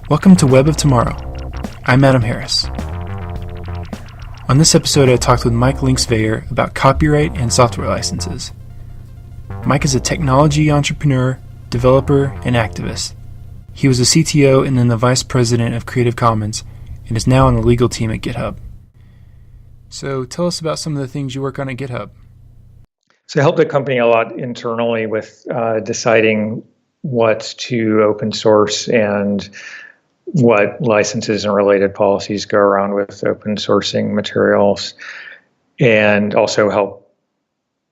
Welcome to Web of Tomorrow. I'm Adam Harris. On this episode, I talked with Mike Linksvayer about copyright and software licenses. Mike is a technology entrepreneur, developer, and activist. He was a CTO and then the vice president of Creative Commons and is now on the legal team at GitHub. So tell us about some of the things you work on at GitHub. So I helped the company a lot internally with deciding what to open source and what licenses and related policies go around with open sourcing materials, and also help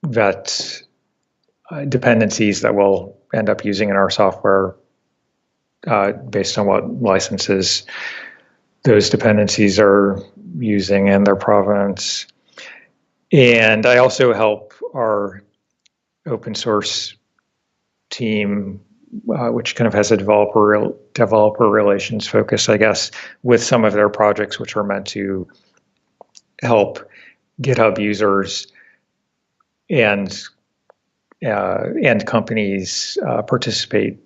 vet dependencies that we'll end up using in our software based on what licenses those dependencies are using and their provenance. And I also help our open source team, which kind of has a developer relations focus, I guess, with some of their projects, which are meant to help GitHub users and companies participate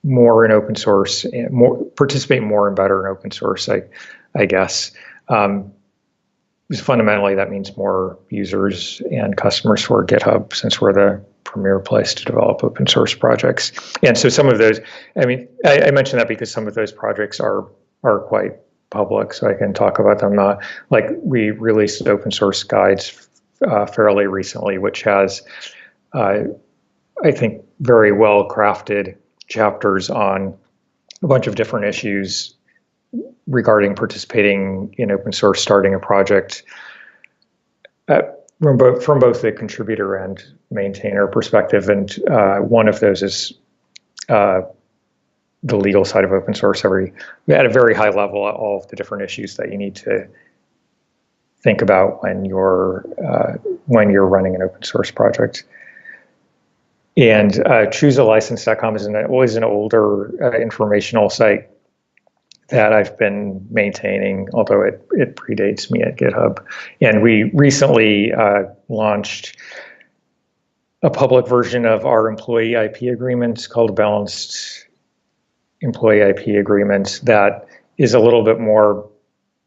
more in open source, and participate more and better in open source, I guess. Because fundamentally, that means more users and customers for GitHub, since we're the premier place to develop open source projects. And so some of those, I mentioned that because some of those projects are quite public, so I can talk about them. Like we released open source guides fairly recently, which has, I think, very well crafted chapters on a bunch of different issues regarding participating in open source, starting a project from both the contributor and maintainer perspective. And one of those is the legal side of open source. At a very high level, all of the different issues that you need to think about when you're running an open source project. And choosealicense.com is always an older informational site that I've been maintaining, although it predates me at GitHub. And we recently launched a public version of our employee IP agreement called Balanced Employee IP Agreement that is a little bit more,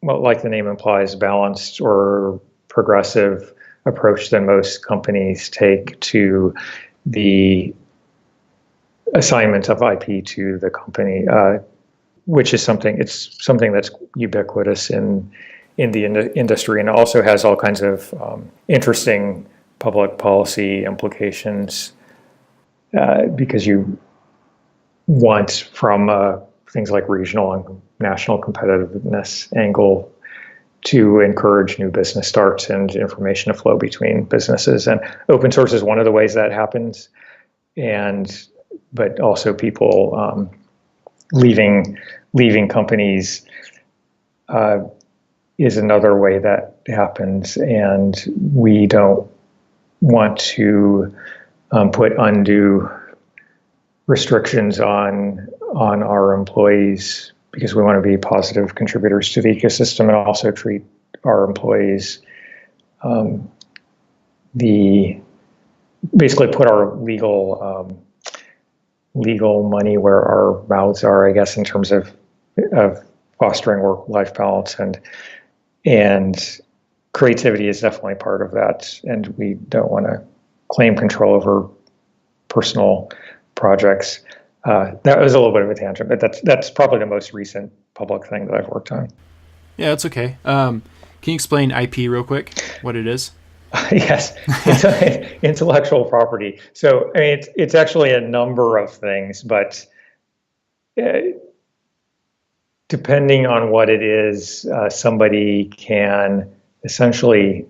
well, like the name implies, balanced or progressive approach than most companies take to the assignment of IP to the company, which is something that's ubiquitous in the industry, and also has all kinds of interesting public policy implications because you want, from things like regional and national competitiveness angle, to encourage new business starts and information to flow between businesses. And open source is one of the ways that happens, but also people leaving companies is another way that happens, and we don't want to put undue restrictions on our employees, because we want to be positive contributors to the ecosystem and also treat our employees basically put our legal money where our mouths are, I guess, in terms of fostering work-life balance, and creativity is definitely part of that. And we don't want to claim control over personal projects. That was a little bit of a tangent, but that's probably the most recent public thing that I've worked on. Yeah, that's okay. Can you explain IP real quick, what it is? Yes, it's intellectual property. So it's actually a number of things, but depending on what it is, somebody can essentially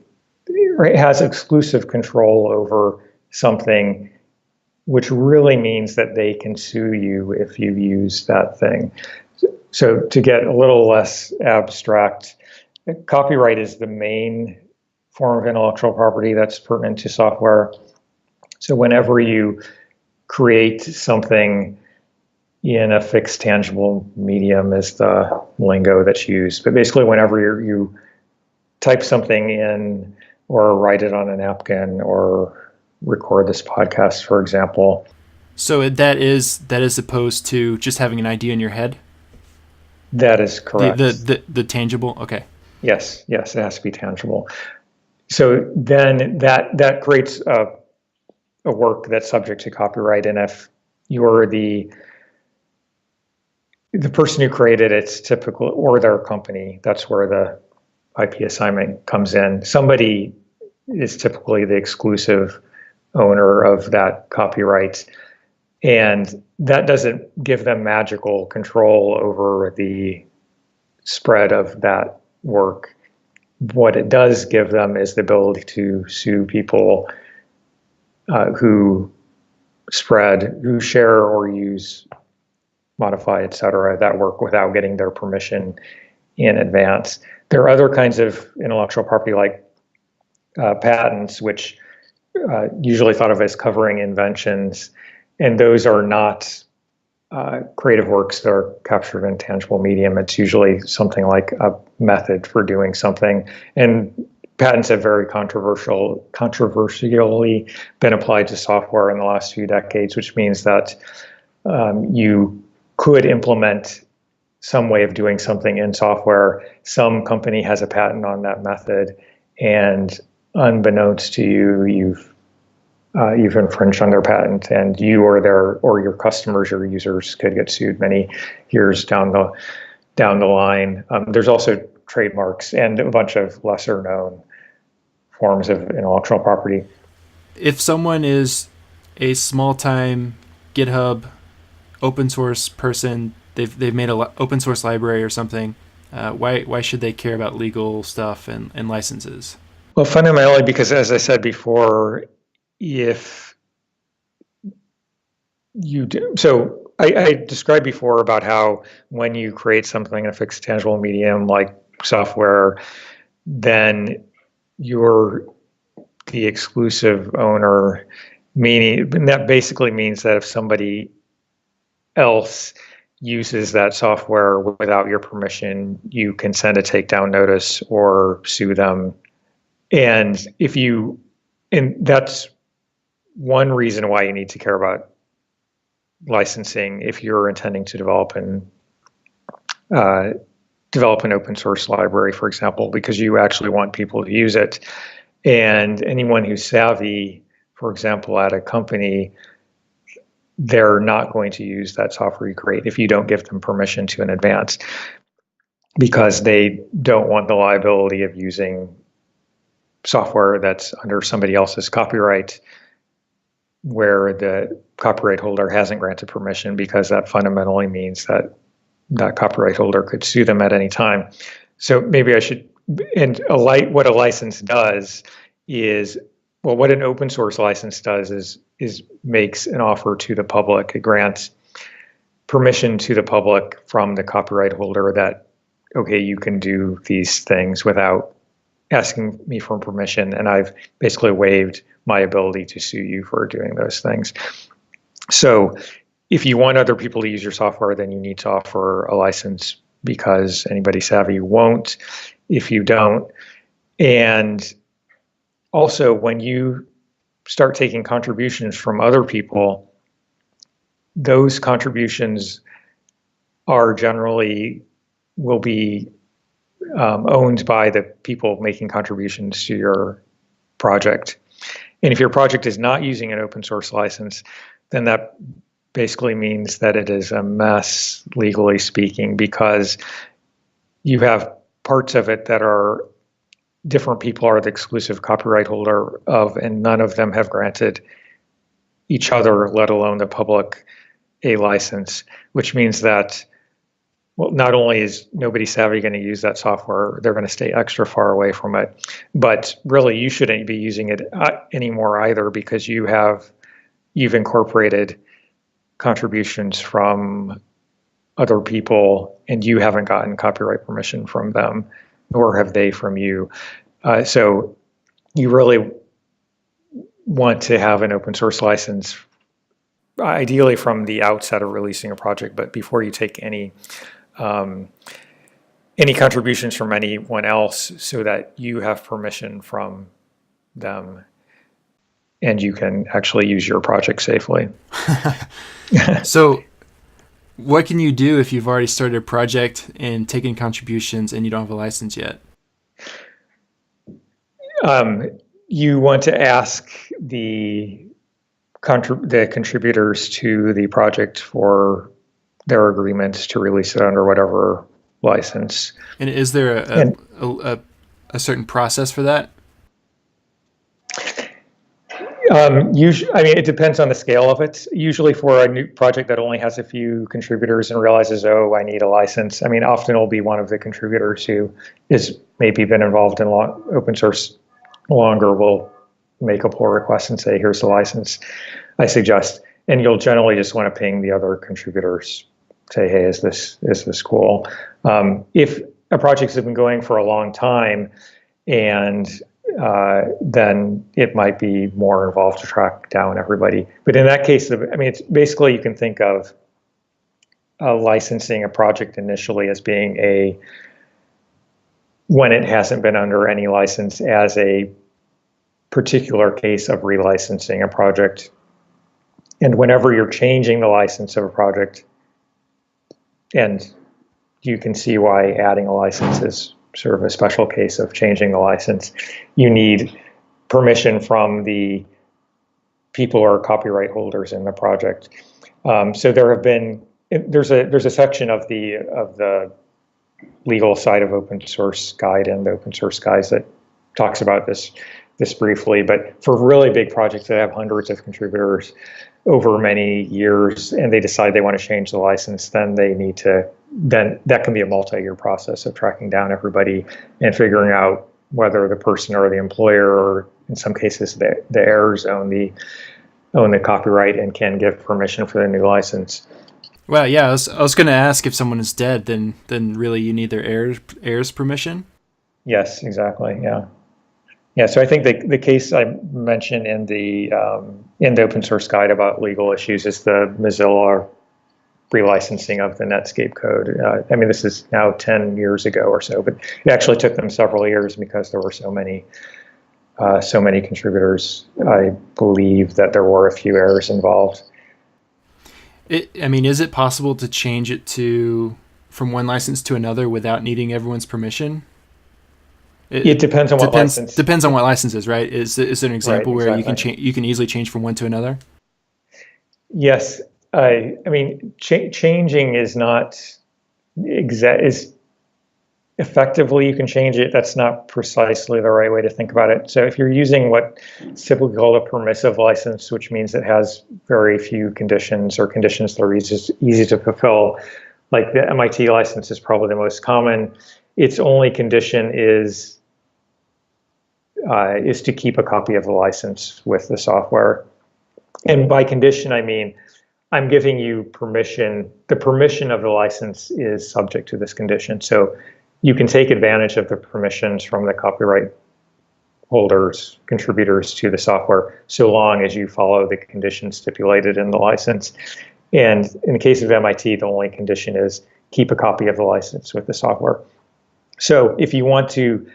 has exclusive control over something, which really means that they can sue you if you use that thing. So to get a little less abstract, copyright is the main form of intellectual property that's pertinent to software. So whenever you create something in a fixed tangible medium is the lingo that's used. But basically whenever you type something in or write it on a napkin or record this podcast, for example. So that is opposed to just having an idea in your head? That is correct. The tangible? Okay. Yes, it has to be tangible. So then that creates a work that's subject to copyright, and if you're the person who created it's typical, or their company, that's where the IP assignment comes in. Somebody is typically the exclusive owner of that copyright, and that doesn't give them magical control over the spread of that work. What it does give them is the ability to sue people who share or use, modify, etc., that work without getting their permission in advance. There are other kinds of intellectual property like patents, which usually thought of as covering inventions, and those are not creative works that are captured in tangible medium. It's usually something like a method for doing something, and patents have very controversially been applied to software in the last few decades, which means that you could implement some way of doing something in software. Some company has a patent on that method, and unbeknownst to you, you've infringed on their patent, and you or your customers or users could get sued many years down the line. There's also trademarks and a bunch of lesser known forms of intellectual property. If someone is a small time GitHub open source person, they've made an open source library or something, why should they care about legal stuff and licenses? Well, fundamentally, because as I said before, if you do, so I described before about how when you create something in a fixed tangible medium like software, then you're the exclusive owner, meaning that basically means that if somebody else uses that software without your permission, you can send a takedown notice or sue them. And that's one reason why you need to care about licensing if you're intending to develop an open source library, for example, because you actually want people to use it. And anyone who's savvy, for example, at a company, they're not going to use that software you create if you don't give them permission to in advance, because they don't want the liability of using software that's under somebody else's copyright where the copyright holder hasn't granted permission, because that fundamentally means that that copyright holder could sue them at any time. So maybe I should, what a license does is, well, what an open source license does is makes an offer to the public. It grants permission to the public from the copyright holder that, okay, you can do these things without asking me for permission, and I've basically waived my ability to sue you for doing those things. So if you want other people to use your software, then you need to offer a license, because anybody savvy won't if you don't. And also, when you start taking contributions from other people, those contributions are generally will be owned by the people making contributions to your project. And if your project is not using an open source license, then that basically means that it is a mess, legally speaking, because you have parts of it that are different people are the exclusive copyright holder of, and none of them have granted each other, let alone the public, a license, which means that, well, not only is nobody savvy going to use that software, they're going to stay extra far away from it. But really, you shouldn't be using it anymore either, because you've incorporated contributions from other people, and you haven't gotten copyright permission from them, nor have they from you. So you really want to have an open source license, ideally from the outset of releasing a project, but before you take any contributions from anyone else, so that you have permission from them and you can actually use your project safely. So What can you do if you've already started a project and taken contributions and you don't have a license yet? You want to ask the contributors to the project for their agreements to release it under whatever license. And is there a certain process for that? It depends on the scale of it. Usually for a new project that only has a few contributors and realizes, oh, I need a license. Often it'll be one of the contributors who is maybe been involved in open source longer will make a pull request and say, here's the license I suggest. And you'll generally just want to ping the other contributors, say, hey, is this cool? If a project has been going for a long time and then it might be more involved to track down everybody. But in that case, it's basically you can think of licensing a project initially as being when it hasn't been under any license, as a particular case of relicensing a project. And whenever you're changing the license of a project, and you can see why adding a license is sort of a special case of changing the license, you need permission from the people who are copyright holders in the project. So there's a section of the legal side of open source guide and the open source guides that talks about this briefly. But for really big projects that have hundreds of contributors over many years, and they decide they want to change the license, then that can be a multi-year process of tracking down everybody and figuring out whether the person or the employer, or in some cases the heirs, own the copyright and can give permission for the new license. Well, yeah, I was going to ask, if someone is dead, then really you need their heirs permission? Yes, exactly. Yeah. Yeah, so I think the case I mentioned in the open source guide about legal issues is the Mozilla relicensing of the Netscape code. This is now 10 years ago or so, but it actually took them several years because there were so many contributors. I believe that there were a few errors involved. Is it possible to change it from one license to another without needing everyone's permission? It depends on what license. Depends on what license is, right? Is there an example right, exactly. where you can easily change from one to another? Yes. Changing is not is effectively you can change it. That's not precisely the right way to think about it. So if you're using what's typically called a permissive license, which means it has very few conditions, or conditions that are easy to fulfill, like the MIT license is probably the most common. Its only condition is to keep a copy of the license with the software. And by condition, I mean, I'm giving you permission. The permission of the license is subject to this condition. So you can take advantage of the permissions from the copyright holders, contributors to the software, so long as you follow the conditions stipulated in the license. And in the case of MIT, the only condition is keep a copy of the license with the software. So if you want to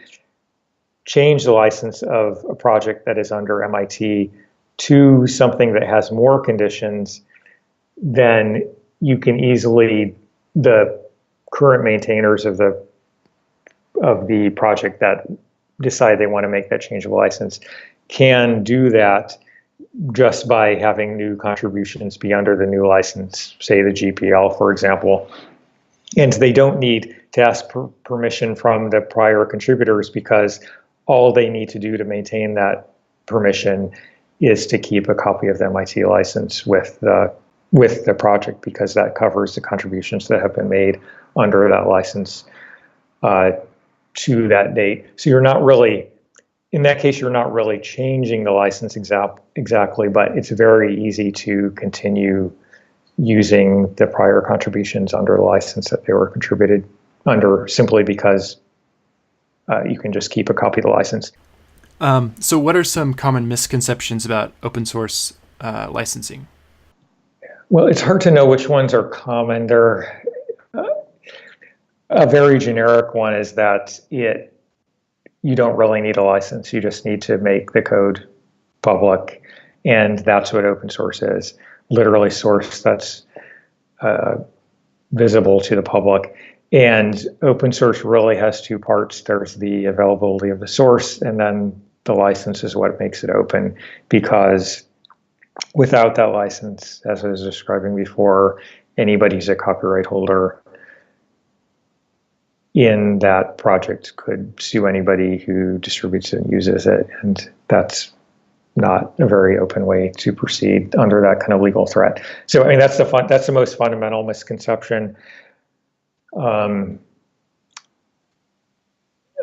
change the license of a project that is under MIT to something that has more conditions, then you can easily, the current maintainers of the project that decide they want to make that change of license can do that just by having new contributions be under the new license, say the GPL, for example. And they don't need to ask permission from the prior contributors, because all they need to do to maintain that permission is to keep a copy of the MIT license with the project, because that covers the contributions that have been made under that license to that date. So you're not really, in that case, you're not really changing the license exactly, but it's very easy to continue using the prior contributions under the license that they were contributed under, simply because you can just keep a copy of the license. So what are some common misconceptions about open source licensing? Well, it's hard to know which ones are common. A very generic one is that you don't really need a license. You just need to make the code public, and that's what open source is. Literally source that's visible to the public. And open source really has two parts. There's the availability of the source, and then the license is what makes it open, because without that license, as I was describing before, anybody's a copyright holder in that project could sue anybody who distributes it and uses it. And that's not a very open way to proceed under that kind of legal threat. So, I mean, that's the most fundamental misconception.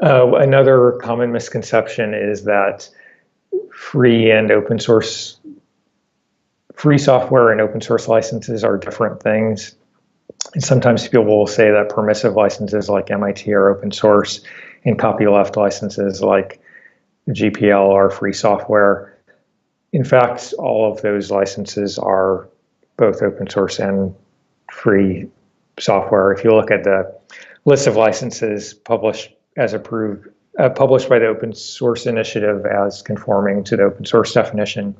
Another common misconception is that free software and open source licenses are different things. And sometimes people will say that permissive licenses like MIT are open source, and copyleft licenses like GPL are free software. In fact, all of those licenses are both open source and free software. If you look at the list of licenses published by the Open Source Initiative as conforming to the open source definition,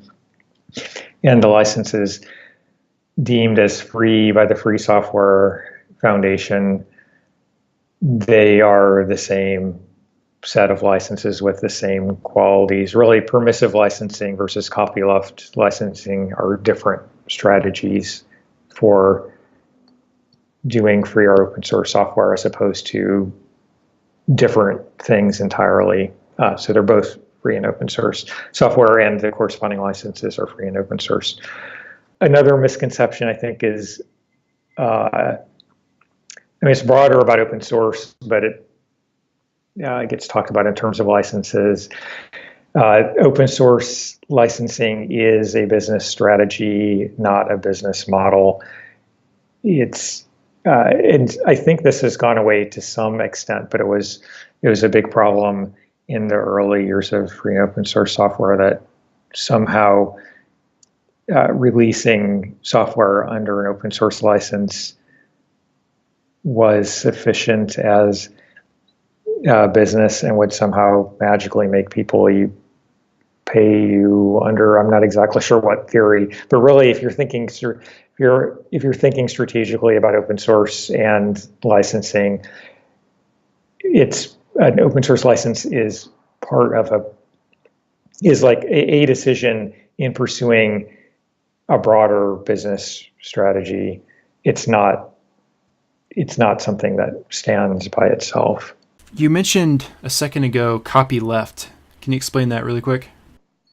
and the licenses deemed as free by the Free Software Foundation, they are the same set of licenses with the same qualities. Really, permissive licensing versus copyleft licensing are different strategies for doing free or open source software, as opposed to different things entirely. So they're both free and open source software, and the corresponding licenses are free and open source. Another misconception, I think, is, it's broader about open source, but it gets talked about in terms of licenses. Open source licensing is a business strategy, not a business model. And I think this has gone away to some extent, but it was a big problem in the early years of free and open source software that somehow releasing software under an open source license was sufficient as business and would somehow magically make people pay you under, I'm not exactly sure what theory, but really, if you're thinking strategically about open source and licensing, it's an open source license is part of like a decision in pursuing a broader business strategy. It's not something that stands by itself. You mentioned a second ago copyleft. Can you explain that really quick?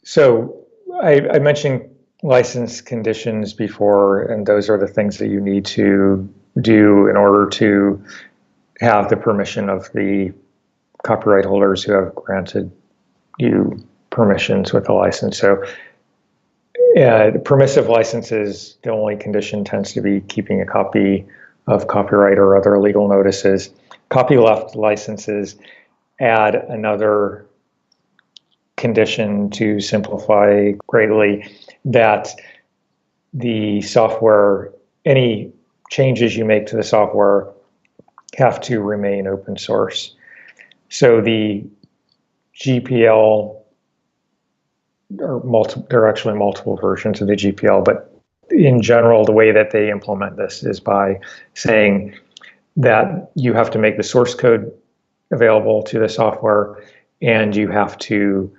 So I mentioned license conditions before, and those are the things that you need to do in order to have the permission of the copyright holders who have granted you permissions with the license. So permissive licenses, the only condition tends to be keeping a copy of copyright or other legal notices. Copyleft licenses add another condition to simplify greatly, that the software, any changes you make to the software have to remain open source. So the GPL, there are actually multiple versions of the GPL, but in general, the way that they implement this is by saying that you have to make the source code available to the software, and you have to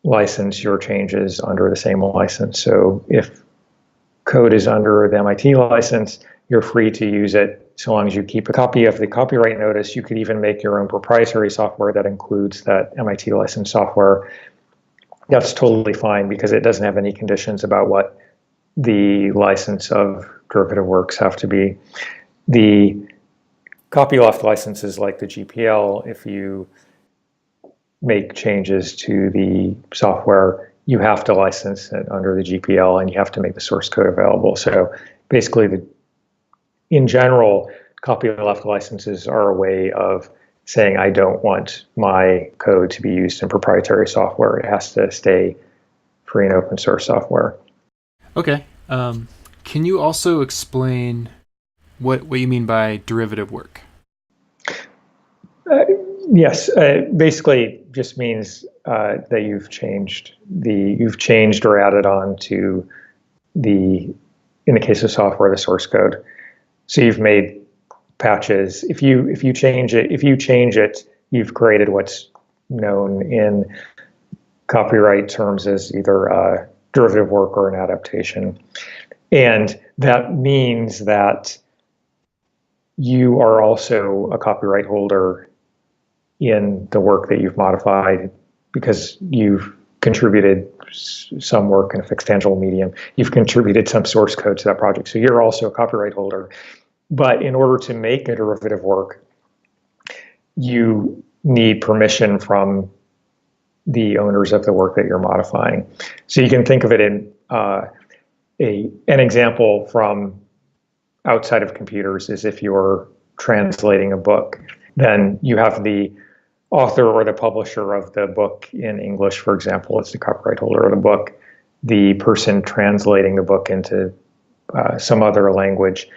license your changes under the same license. So if code is under the MIT license, you're free to use it so long as you keep a copy of the copyright notice. You could even make your own proprietary software that includes that MIT licensed software. That's totally fine, because it doesn't have any conditions about what the license of derivative works have to be. The copyleft licenses like the GPL, if you make changes to the software, you have to license it under the GPL, and you have to make the source code available. So basically, in general, copyleft licenses are a way of saying, I don't want my code to be used in proprietary software. It has to stay free and open source software. Okay. Can you also explain what you mean by derivative work? Yes, basically just means that you've changed or added on to in the case of software, the source code. So you've made patches. If you change it, you've created what's known in copyright terms as either a derivative work or an adaptation. And that means that you are also a copyright holder in the work that you've modified because you've contributed some work in a fixed tangible medium. You've contributed some source code to that project. So you're also a copyright holder. But in order to make a derivative work, you need permission from the owners of the work that you're modifying. So you can think of it in an example from outside of computers is if you're translating a book, then you have the author or the publisher of the book in English, for example, is the copyright holder of the book. The person translating the book into some other language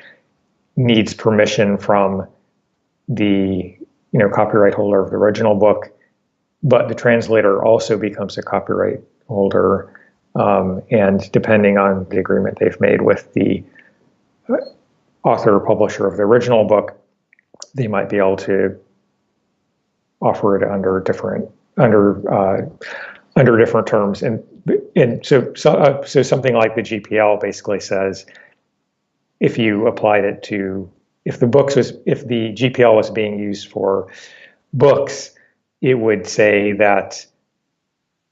needs permission from the copyright holder of the original book, but the translator also becomes a copyright holder, and depending on the agreement they've made with the author or publisher of the original book, they might be able to offer it under different terms, and so something like the GPL basically says if you applied it to if the GPL was being used for books, it would say that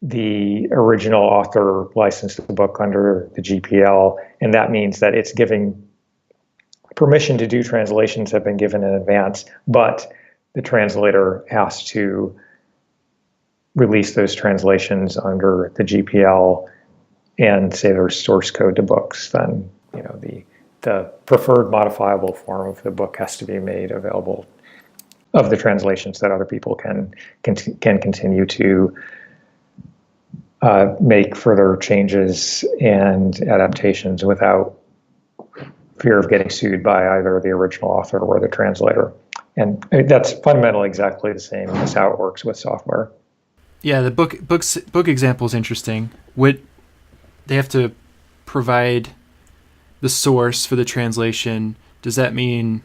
the original author licensed the book under the GPL, and that means that it's giving permission to do translations have been given in advance, but the translator has to release those translations under the GPL and say there's source code to books, then the preferred modifiable form of the book has to be made available of the translations that other people can continue to make further changes and adaptations without fear of getting sued by either the original author or the translator. And that's fundamentally exactly the same as how it works with software. Yeah, the book example is interesting. They have to provide the source for the translation. Does that mean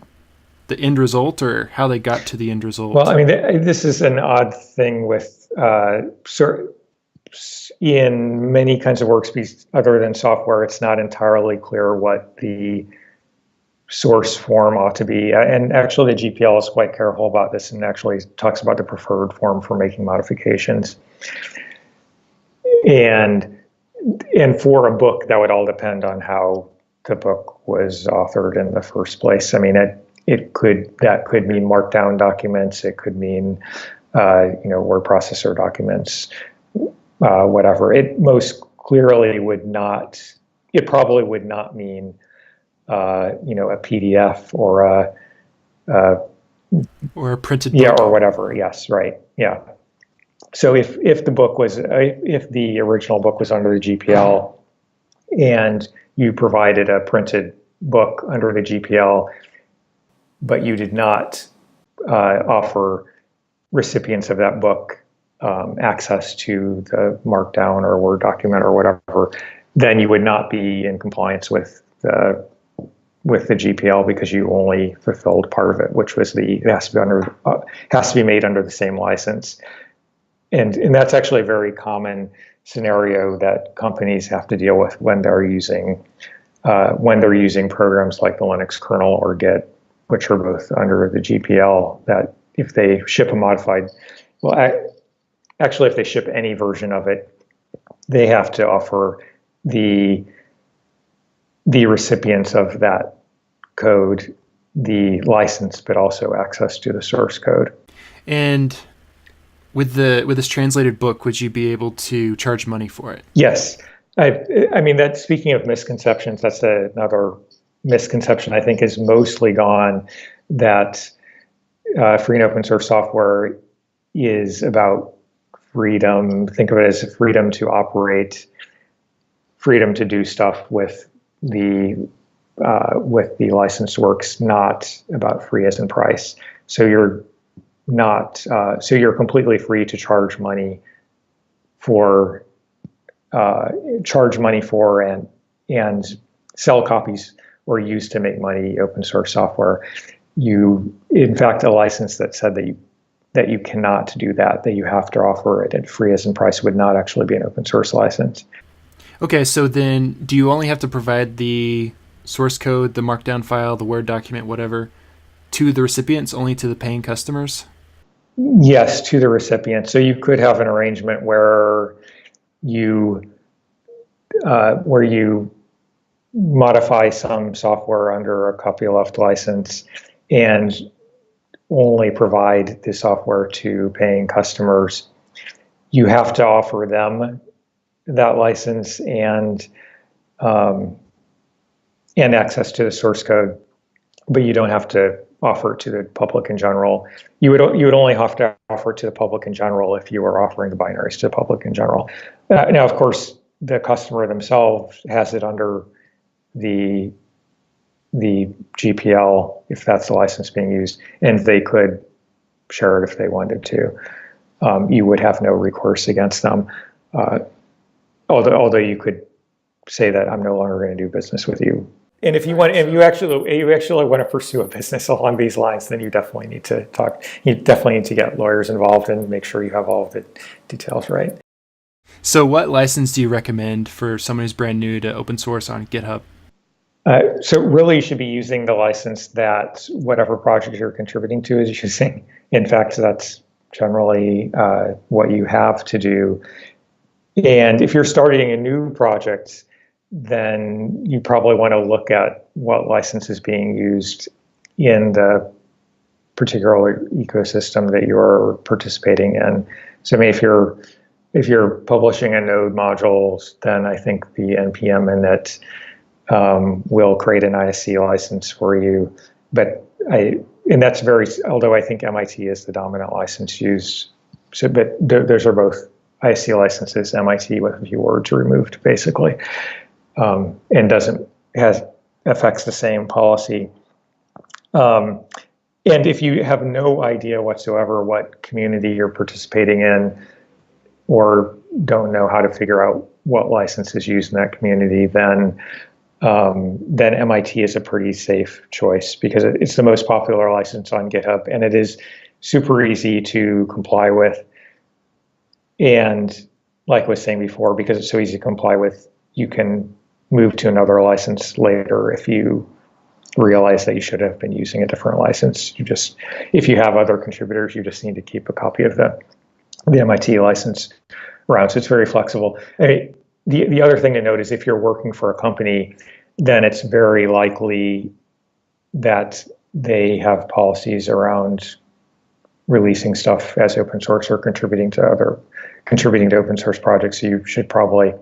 the end result, or how they got to the end result? Well, I mean, this is an odd thing with in many kinds of works other than software. It's not entirely clear what the source form ought to be, and actually the GPL is quite careful about this and actually talks about the preferred form for making modifications. And for a book, that would all depend on how the book was authored in the first place. I mean, that could mean markdown documents. It could mean word processor documents, whatever. It most clearly would not. It probably would not mean a PDF or a printed book. Yeah, or whatever. Yes, right. Yeah. So if the original book was under the GPL and you provided a printed book under the GPL, but you did not offer recipients of that book access to the markdown or Word document or whatever, then you would not be in compliance with the GPL because you only fulfilled part of it, which was it has to be made under the same license. And that's actually a very common scenario that companies have to deal with when they're using programs like the Linux kernel or Git, which are both under the GPL. That if they ship a modified, if they ship any version of it, they have to offer the recipients of that code the license, but also access to the source code. And with this translated book, would you be able to charge money for it? Yes. I mean, that speaking of misconceptions, that's another misconception I think is mostly gone, that free and open source software is about freedom. Think of it as freedom to operate, freedom to do stuff with the licensed works, not about free as in price. So you're completely free to charge money for and sell copies or used to make money open source software. In fact, a license that said that you cannot do that, that you have to offer it at free as in price, would not actually be an open source license. Okay, so then do you only have to provide the source code, the markdown file, the Word document, whatever, to the recipients, only to the paying customers? Yes, to the recipient. So you could have an arrangement where you modify some software under a copyleft license and only provide the software to paying customers. You have to offer them that license and access to the source code, but you don't have to offer it to the public in general. You would only have to offer it to the public in general if you were offering the binaries to the public in general. Now, of course, the customer themselves has it under the GPL, if that's the license being used, and they could share it if they wanted to. You would have no recourse against them, although you could say that I'm no longer going to do business with you. And if you actually want to pursue a business along these lines, then you definitely need to talk. You definitely need to get lawyers involved and make sure you have all of the details right. So what license do you recommend for someone who's brand new to open source on GitHub? So really, you should be using the license that whatever project you're contributing to is using. In fact, that's generally what you have to do. And if you're starting a new project, then you probably want to look at what license is being used in the particular ecosystem that you're participating in. So maybe if you're publishing a node modules, then I think the NPM init will create an ISC license for you. And that's although I think MIT is the dominant license used. So, but those are both ISC licenses, MIT with a few words removed, basically, and affects the same policy. And if you have no idea whatsoever what community you're participating in, or don't know how to figure out what license is used in that community, then MIT is a pretty safe choice because it's the most popular license on GitHub, and it is super easy to comply with. And like I was saying before, because it's so easy to comply with, you can move to another license later if you realize that you should have been using a different license. If you have other contributors, you just need to keep a copy of the MIT license around. So it's very flexible. I mean, the other thing to note is if you're working for a company, then it's very likely that they have policies around releasing stuff as open source or contributing to open source projects. So you should probably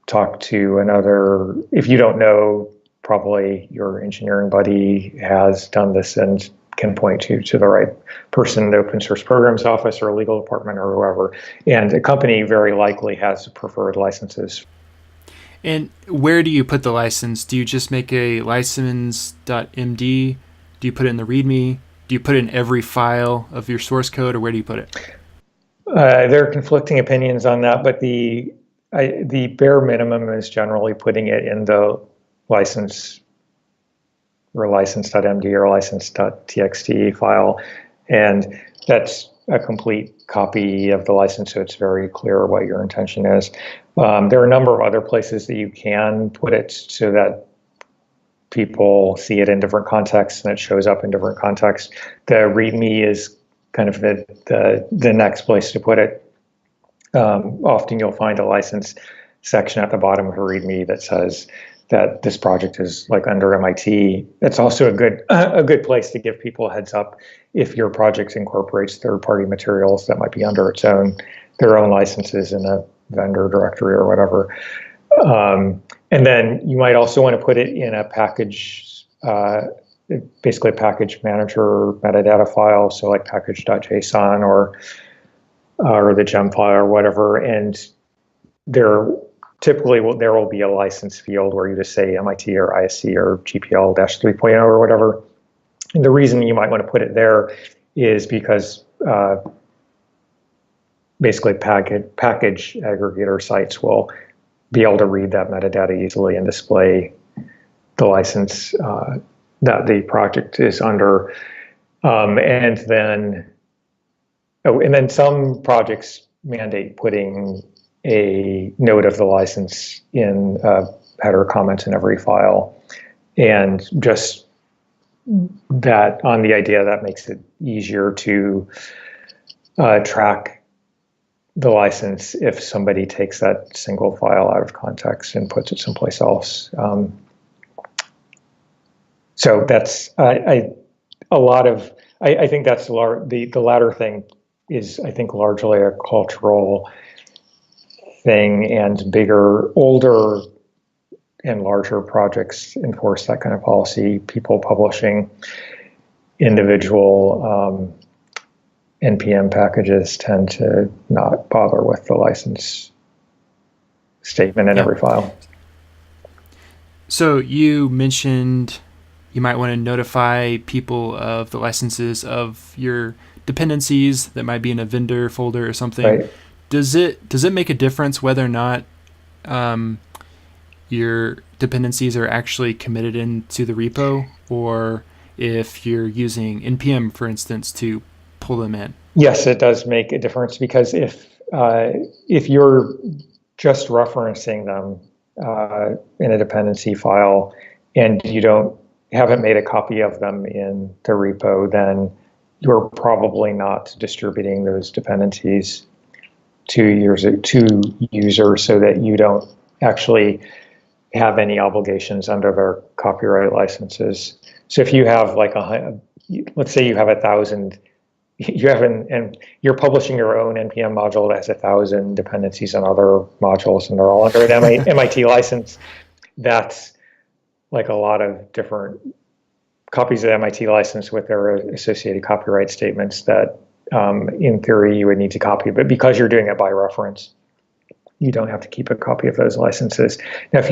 talk to another, if you don't know, probably your engineering buddy has done this and can point you to the right person in the open source programs office or legal department or whoever. And a company very likely has preferred licenses. And where do you put the license? Do you just make a license.md? Do you put it in the README? Do you put it in every file of your source code, or where do you put it? There are conflicting opinions on that, but the bare minimum is generally putting it in the license or license.md or license.txt file. And that's a complete copy of the license, so it's very clear what your intention is. There are a number of other places that you can put it so that people see it in different contexts and it shows up in different contexts. The README is kind of the next place to put it. Often you'll find a license section at the bottom of a README that says that this project is like under MIT. It's also a good place to give people a heads up if your project incorporates third-party materials that might be under their own licenses in a vendor directory or whatever. And then you might also want to put it in a package, basically a package manager metadata file, so like package.json or the gem file or whatever. And there will be a license field where you just say MIT or ISC or GPL-3.0 or whatever. And the reason you might want to put it there is because basically package aggregator sites will be able to read that metadata easily and display the license that the project is under. And then some projects mandate putting a note of the license in header comments in every file. And just that on the idea that makes it easier to track the license if somebody takes that single file out of context and puts it someplace else. So that's I think that's the latter thing is, I think, largely a cultural thing, and older and larger projects enforce that kind of policy. People publishing individual NPM packages tend to not bother with the license statement in every file. So you mentioned you might want to notify people of the licenses of your dependencies that might be in a vendor folder or something. Right. Does it make a difference whether or not your dependencies are actually committed into the repo, or if you're using NPM, for instance, to pull them in? Yes, it does make a difference, because if you're just referencing them in a dependency file and you haven't made a copy of them in the repo, then you're probably not distributing those dependencies to users so that you don't actually have any obligations under their copyright licenses. So if you have let's say you have 1,000, and you're publishing your own NPM module that has 1,000 dependencies on other modules, and they're all under an MIT license, that's like a lot of different copies of the MIT license with their associated copyright statements that in theory you would need to copy, but because you're doing it by reference, you don't have to keep a copy of those licenses. Now, if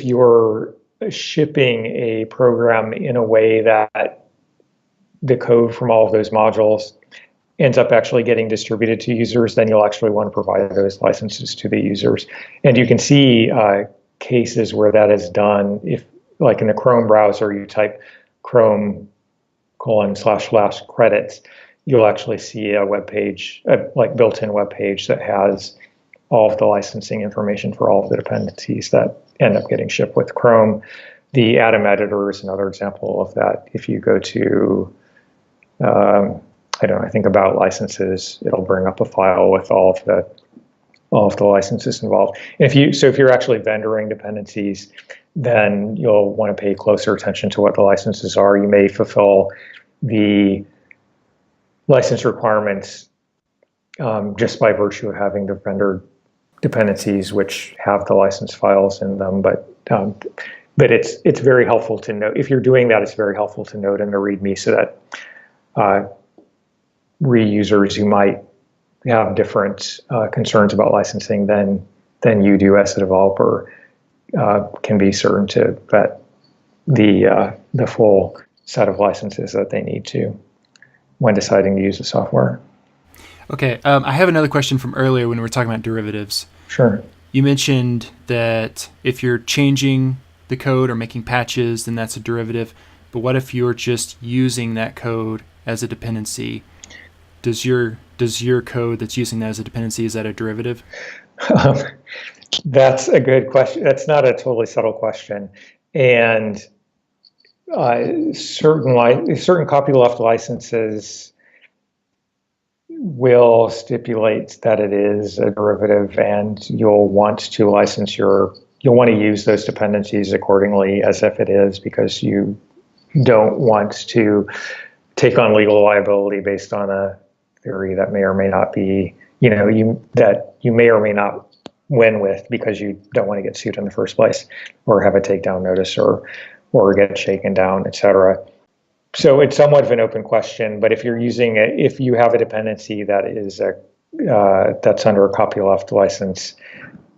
you're shipping a program in a way that the code from all of those modules ends up actually getting distributed to users, then you'll actually want to provide those licenses to the users. And you can see cases where that is done. If, like in the Chrome browser, you type Chrome://credits, you'll actually see a web page, like built-in web page that has all of the licensing information for all of the dependencies that end up getting shipped with Chrome. The Atom editor is another example of that. If you go to, I think about licenses, it'll bring up a file with all of the licenses involved. And if you're actually vendoring dependencies, then you'll want to pay closer attention to what the licenses are. You may fulfill the license requirements just by virtue of having the vendor dependencies which have the license files in them. But it's very helpful to note, if you're doing that, it's very helpful to note in the README so that reusers who might have different concerns about licensing than you do as a developer can be certain to vet the full set of licenses that they need to when deciding to use the software. Okay, I have another question from earlier when we were talking about derivatives. Sure. You mentioned that if you're changing the code or making patches, then that's a derivative. But what if you're just using that code as a dependency? Does your code that's using that as a dependency, is that a derivative? That's a good question. That's not a totally subtle question. And certain copyleft licenses will stipulate that it is a derivative, and you'll want to use those dependencies accordingly as if it is, because you don't want to take on legal liability based on a theory that may or may not be, that you may or may not win with because you don't want to get sued in the first place, or have a takedown notice, or get shaken down, etc. So it's somewhat of an open question, but if you have a dependency that is that's under a copyleft license,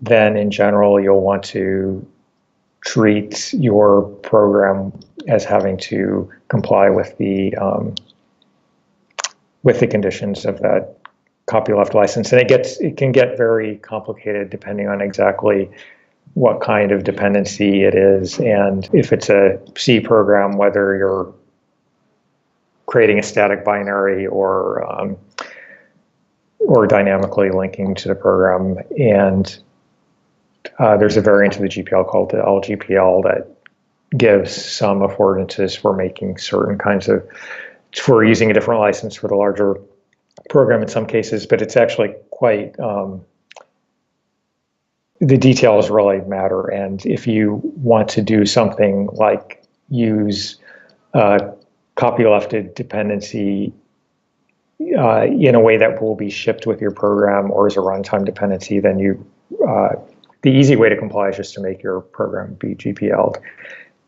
then in general you'll want to treat your program as having to comply with the conditions of that copyleft license. And it can get very complicated depending on exactly what kind of dependency it is, and if it's a C program, whether you're creating a static binary or dynamically linking to the program. And there's a variant of the GPL called the LGPL that gives some affordances for making certain kinds of, for using a different license for the larger program in some cases, but it's actually quite, the details really matter. And if you want to do something like use copylefted dependency in a way that will be shipped with your program or as a runtime dependency, then the easy way to comply is just to make your program be GPL'd.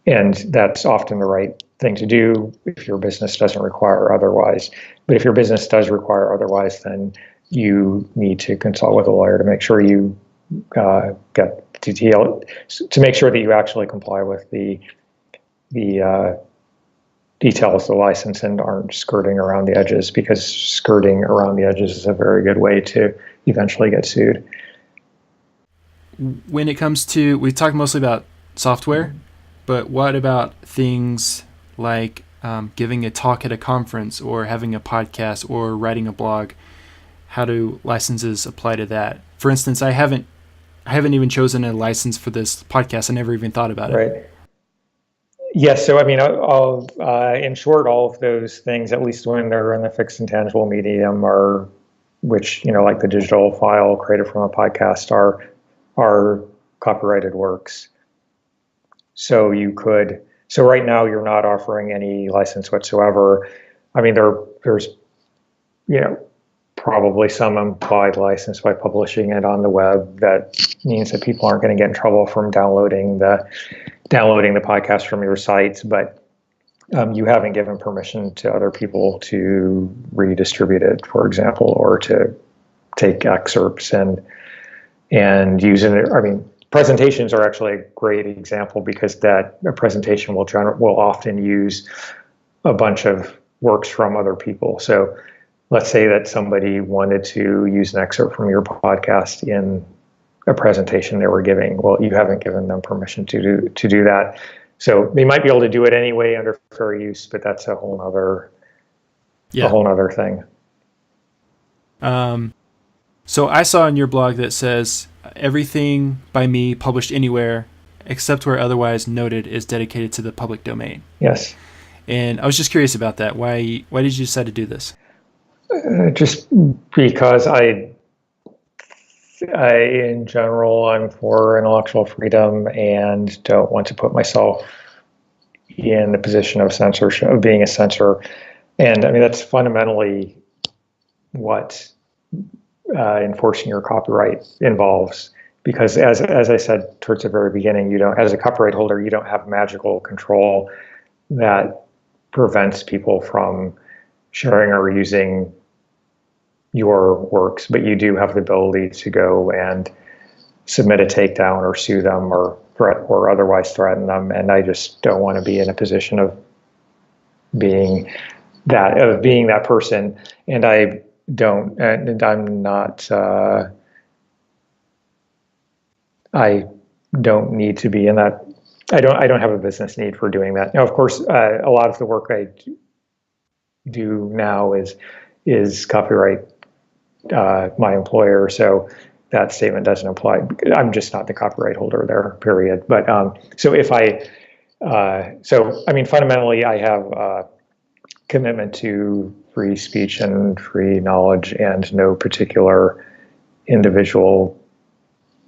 And that's often the right thing to do if your business doesn't require otherwise. But if your business does require otherwise, then you need to consult with a lawyer to make sure you get detail, to make sure that you actually comply with the details of the license and aren't skirting around the edges, because skirting around the edges is a very good way to eventually get sued. When it comes to, we talked mostly about software, but what about things like giving a talk at a conference or having a podcast or writing a blog? How do licenses apply to that? For instance, I haven't even chosen a license for this podcast. I never even thought about it. Right. Yes. So, I mean, in short, all of those things, at least when they're in the fixed and tangible medium, are, which, like the digital file created from a podcast, are copyrighted works. So right now you're not offering any license whatsoever. I mean, there's, probably some implied license by publishing it on the web. That means that people aren't going to get in trouble from downloading the podcast from your sites, but you haven't given permission to other people to redistribute it, for example, or to take excerpts and use it. I mean, presentations are actually a great example, because that a presentation will often use a bunch of works from other people. So let's say that somebody wanted to use an excerpt from your podcast in a presentation they were giving. Well, you haven't given them permission to do that. So they might be able to do it anyway under fair use, but that's a whole other thing. So I saw on your blog that says everything by me published anywhere except where otherwise noted is dedicated to the public domain. Yes. And I was just curious about that. Why did you decide to do this? Just because in general, I'm for intellectual freedom and don't want to put myself in the position of censorship, of being a censor. And I mean, that's fundamentally what enforcing your copyright involves. Because as I said towards the very beginning, as a copyright holder, you don't have magical control that prevents people from sharing or using your works, but you do have the ability to go and submit a takedown or sue them or otherwise threaten them. And I just don't want to be in a position of being that person. And I'm not. I don't need to be in that. I don't have a business need for doing that. Now, of course, a lot of the work I do now is copyright my employer, so that statement doesn't apply. I'm just not the copyright holder there, period. But fundamentally, I have a commitment to free speech and free knowledge, and no particular individual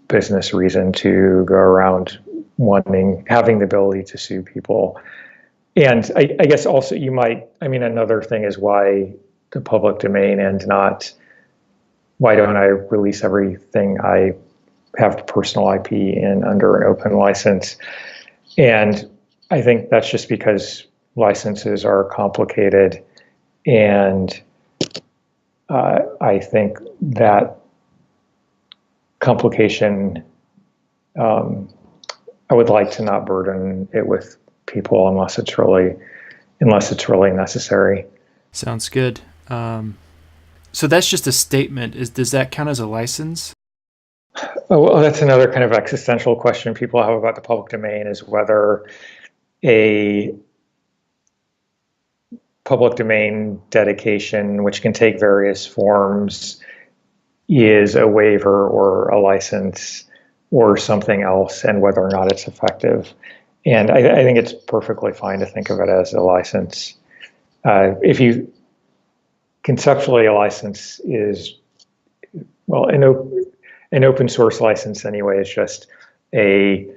business reason to go around having the ability to sue people. And I guess also another thing is why the public domain and not, why don't I release everything I have personal IP in under an open license? And I think that's just because licenses are complicated. And I think that complication, I would like to not burden it with people unless it's really necessary. Sounds good. So that's just a statement. Does that count as a license? Oh, well, that's another kind of existential question people have about the public domain, is whether a public domain dedication, which can take various forms, is a waiver or a license or something else, and whether or not it's effective. And I think it's perfectly fine to think of it as a license. If you conceptually, a license is, well, an open source license anyway is just a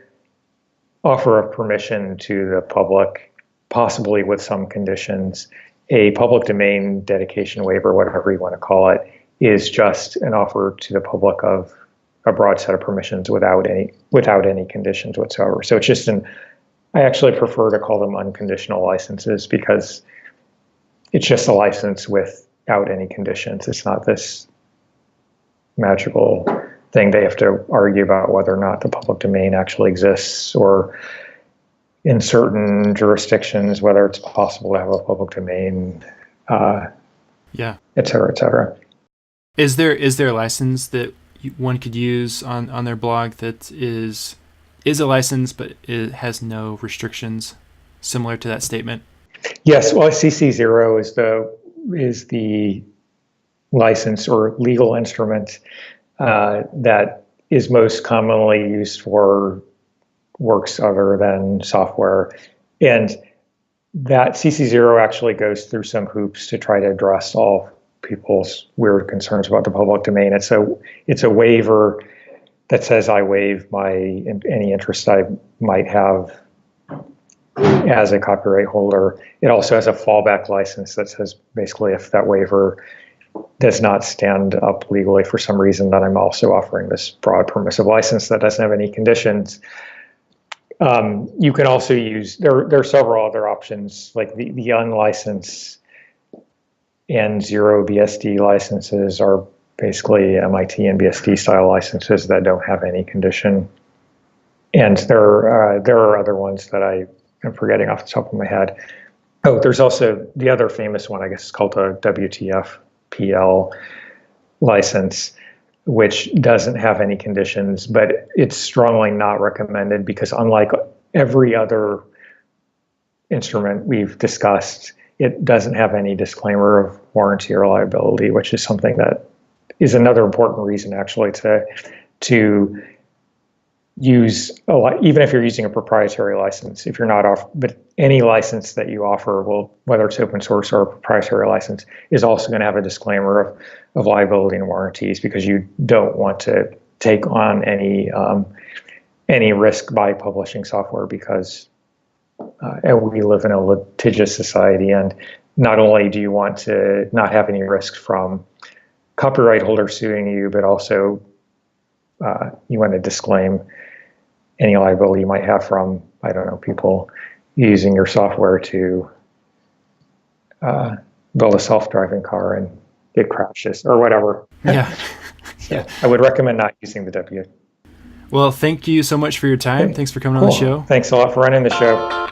offer of permission to the public, possibly with some conditions. A public domain dedication waiver, whatever you want to call it, is just an offer to the public of a broad set of permissions without any conditions whatsoever. So it's just I actually prefer to call them unconditional licenses, because it's just a license without any conditions. It's not this magical thing they have to argue about whether or not the public domain actually exists, or in certain jurisdictions whether it's possible to have a public domain, et cetera, et cetera. Is there a license that one could use on their blog that is a license but it has no restrictions, similar to that statement? Yes, well, CC0 is the license or legal instrument that is most commonly used for works other than software. And that CC0 actually goes through some hoops to try to address all people's weird concerns about the public domain. It's a waiver that says I waive any interest I might have as a copyright holder. It also has a fallback license that says basically if that waiver does not stand up legally for some reason, then I'm also offering this broad permissive license that doesn't have any conditions. You can also use, there are several other options, like the unlicensed and zero BSD licenses are basically MIT and BSD style licenses that don't have any condition. And there are other ones that I am forgetting off the top of my head. Oh, there's also the other famous one, I guess, is called a WTF-PL license, which doesn't have any conditions, but it's strongly not recommended because, unlike every other instrument we've discussed, it doesn't have any disclaimer of warranty or liability, which is something that is another important reason actually to use even if you're using a proprietary license. If you're not but any license that you offer, whether it's open source or a proprietary license, is also going to have a disclaimer of liability and warranties, because you don't want to take on any risk by publishing software, because we live in a litigious society, and not only do you want to not have any risk from copyright holders suing you, but also you want to disclaim any liability you might have from, I don't know, people using your software to build a self-driving car and it crashes or whatever. Yeah. So I would recommend not using the W. Well, thank you so much for your time. Thanks for coming on the show. Thanks a lot for running the show.